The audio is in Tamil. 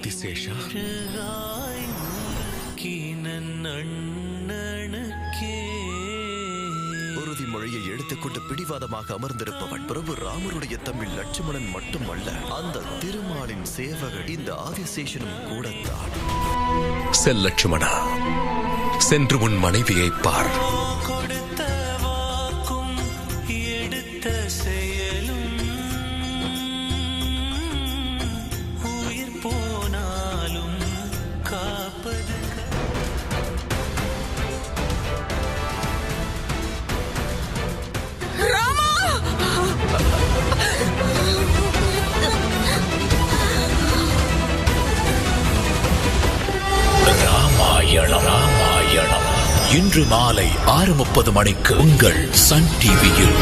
ஆதிசேஷா, உறுதிமொழியை எடுத்துக்கொண்டு பிடிவாதமாக அமர்ந்திருப்பவன் பிரபு ராமருடைய தம்பி லட்சுமணன் மட்டுமல்ல, அந்த திருமாலின் சேவகன் இந்த ஆதிசேஷனும் கூடத்தான். செல் லட்சுமணா, சென்று உன் மனைவியை பார். ராமாயணம் இன்று மாலை 6:30 மணிக்கு உங்கள் சன் டிவியில்.